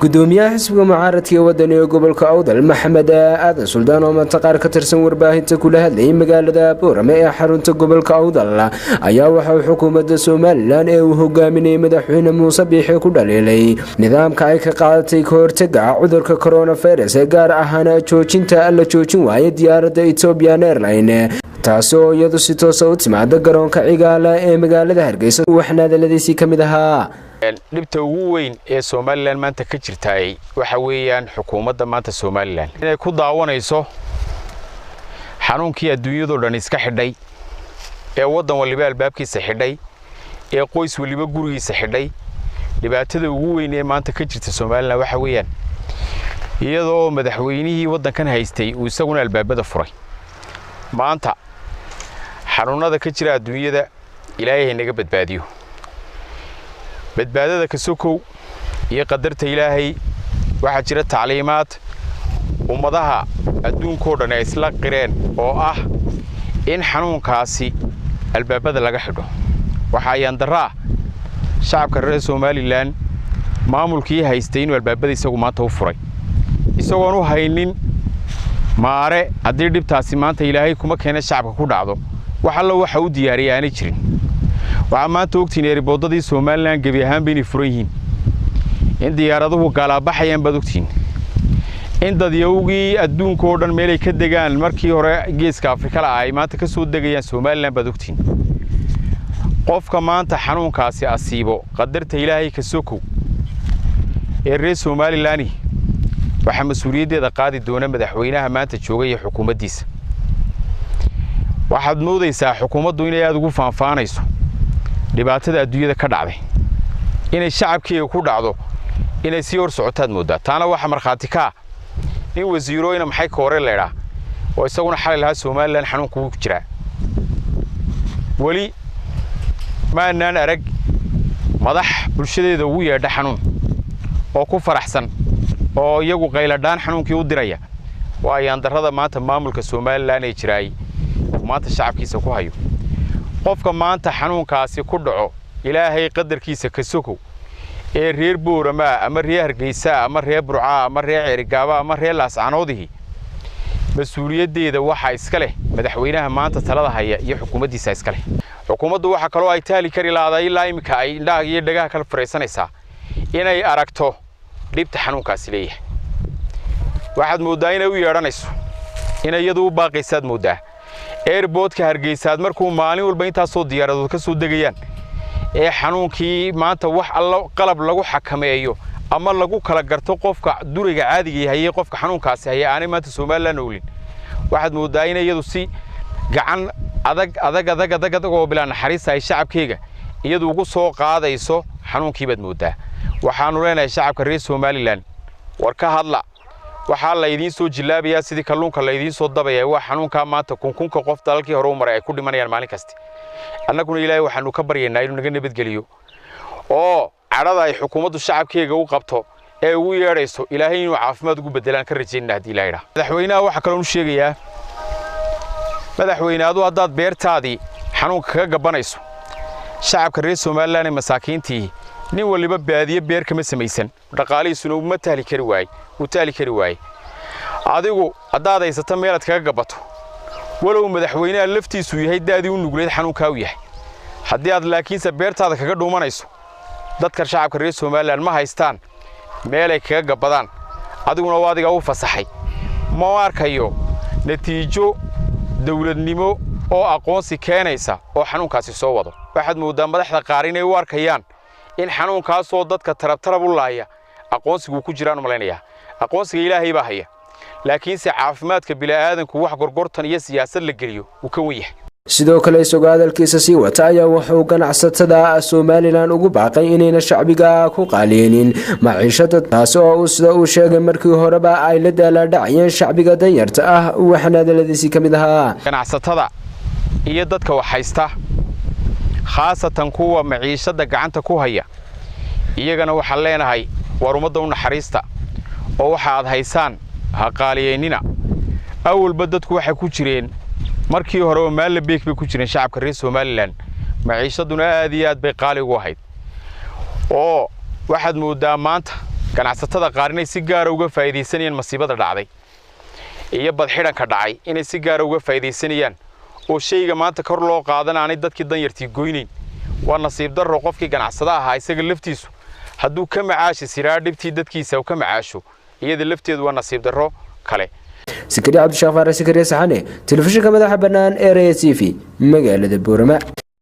gudoomiyaha xisbiga mucaaradka ee wadaniga gobolka Awdal Maxamed Aadan Suldaan oo mantaqaar ka tirsan warbaahinta kula hadlayay magaalada Boorame ee xarunta gobolka Awdal ayaa waxa uu xukuumadda Soomaaliland ee uu hogaaminayay madaxweyne Muuse Biixi ku dhaleelay nidaamka ay ka qaadatay ka hortagga cudurka coronavirus ee gaar ahaan joojinta la joojin waayay diyaaradda Ethiopian Airlines taasoo iyadu si toos ah u timaada garoonka Cigaala ee magaalada Hargeysa waxna hadaladiisii kamid ahaa dhibta ugu weyn ee Soomaaliland maanta ka jirtay waxa weeyaan xukuumadda maanta Soomaaliland inay ku daawanayso xanuunkii adduunyada oo dhan iska xidhay ee wadan waliba albaabkiisa xidhay ee qoys waliba gurigiisa xidhay dhibaatada ugu weyn ee maanta ka jirta Soomaaliland waxa weeyaan iyadoo madaxweynihii wadankan haystay uu isaguna albaabada furay maanta xanuunada ka jira adduunyada Ilaahay naga badbaadiyo badbaadada ka sokow iyo qadarta Ilaahay waxa jira tacliimaad ummadaha adduunka oo dhan ay isla qireen oo ah in xanuunkaasi albaabada laga xidho waxa ay andaraa shacabka reer Soomaaliland maamulkii haystay inuu albaabada isagu maanta u furay isagoon u haynin maare haddii dhibtaasi maanta Ilaahay kuma keenay shacabka ku dhacdo waxa uu diyaariyay aanay jirin waxa maanta ogtiin eeriboodadii Soomaaliland gabi ahaan bay furan yihiin in diyaaraduhu galaabaxayaan bad ogtiin in dadiyowgii adduunka oo dhan meel ay ka degaan markii hore geeska Afrika ay maanta ka soo degayaan Soomaaliland bad ogtiin qofka maanta xanuunkaasi asiibo qadarta Ilaahay ka sokow ee reer Soomaaliland waxa mas'uuliyaddeeda qaadi doona madaxweynaha maanta joogay xukuumaddiisa waxaad moodaysaa xukuumaddu inay aad ugu faanfaanayso dhibaatada adduunyada ka dhacday inay shacabkeega ku dhacdo inay si hor socotaad moodaa taana waxa marxaati ka in wasiirooyina maxay ka hore leeyahay oo isaguna xalay laha Soomaaliland xanuunku ku jira wali maanaan arag madax bulshadeeda ugu yeedha xanuun oo ku faraxsan oo iyagu qayladaan xanuunkii u diraya waayaan darrada maanta maamulka Soomaaliland ay jiray maanta shacabkiisa ku hayo qofka maanta xanuunkaasi ku dhaco Ilaahay qadarkiisa ka sokow ee reer Boorama ama reer Hargeysa ama reer Burca ama reer Cirigaaba ama reer Laascaanoodii mas'uuliyaddeeda waxa iska leh madaxweynaha maanta talada haya iyo xukuumaddiisa iska leh xukuumaddu waxa kale oo ay taali kari lahayd ilaa imika ay indhaha iyo dhagaha kala fureysanaysaa inay aragto dhibta xanuunkaasi leeyahay waxaad moodaa inay u yeedhanayso inay iyadu u baaqaysaad moodaa airportka Hargeysa markuu maalin walba inta soo diyaaradood ka soo degayaan ee xanuunkii maanta wax alla qalab lagu xakameeyo ama lagu kala garto qofka duriga caadiga yahay qofka xanuunkaasi hay aanay maanta Soomaaliland noolin waxaad moodaa inay iyadu si gacan adag oo bilaa naxariis ay shacabkeega iyadu ugu soo qaadayso xanuunkii bad moodaa waxaanu leenahay shacabka reer Soomaaliland war ka hadla waxa la idin soo jilaabiyaa sidii kalluunka la idin soo dabaya waa xanuunka maanta kunkunka qof dalkii hore u maray ay ku dhimanayaan maalin kasta annaguna Ilaahay waxaanu ka baryaynaa inuu naga nabadgeliyo oo carada ay xukuumaddu shacabkeega u qabto ee ugu yeedhayso Ilaahay inuu caafimaad ugu bedelaan ka rajaynaa hadii Ilaahay raaxo madaxweynaha waxa kale uu sheegayaa madaxweynaadu hadaad beertaadii xanuunka ka gabanayso shacabka reer Soomaaliland ee masaakiintii nin waliba baadiye beer kama samaysan dhaqaalihiisuna uma taali kari waay adigu hadaad haysato meelad kaga gabato walow madaxweynaha laftiisu yahay daadii u nugleed xanuunka u yahay hadii aad laakiinse beertaada kaga dhuumanayso dadka shacabka reer Soomaaliland ma haystaan meel ay kaga gabadaan adiguna waa adiga u fasaxay ma arkayo natiijo dawladnimo oo aqoonsi keenaysa oo xanuunkaasi soo wado waxaad moodaa madaxda qaar inay u arkayaan in xanuunkaas oo dadka tarab u laaya aqoonsigu ku jiraan malaynaya aqoonsiga Ilaahay baa haya laakiin si caafimaadka bilaadanku wax gorgortan iyo siyaasad la geliyo uu ka weyn yahay sidoo kale isagoo hadalkiisa sii wata ayaa wuxuu ganacsatada Soomaaliland ugu baaqay inayna shacbiga ku qaaliyeen maciishada taas oo sida uu sheegay markii horeba ay la daaladhacayeen shacbiga danyarta ah waxana hadaladiisii kamid ahaa ganacsatada iyo dadka wax haysta khaasatan kuwa maciishada gacanta ku haya iyagana waxa leenahay war umada u naxariista oo waxa aad haysaan ha qaaliyeynina awalba dadku waxa ku jireen markii hore maal la beek bay ku jireen shacabka reer Soomaaliland maciishaduna aad iyo aad bay qaali ugu ahayd oo waxaad moodaa maanta ganacsatada qaar inay si gaar ah uga faa'iideysanayaan masiibada dhacday iyo badxidhanka dhacay inay si gaar ah uga faa'iideysanayaan oo shayga maanta kor loo qaadanaanay dadkii danyartii goynayn waa nasiib darro qofkii ganacsada ahaa isaga laftiisu hadduu ka macaashi siraa dhibtii dadkiisa uu ka macaasho iyada lafteedu waa nasiib darro kale. Sikari Cabdi Shaafar Sikari Saxane telefishinka madaxa bannaan ee RTV magaalada Boorama.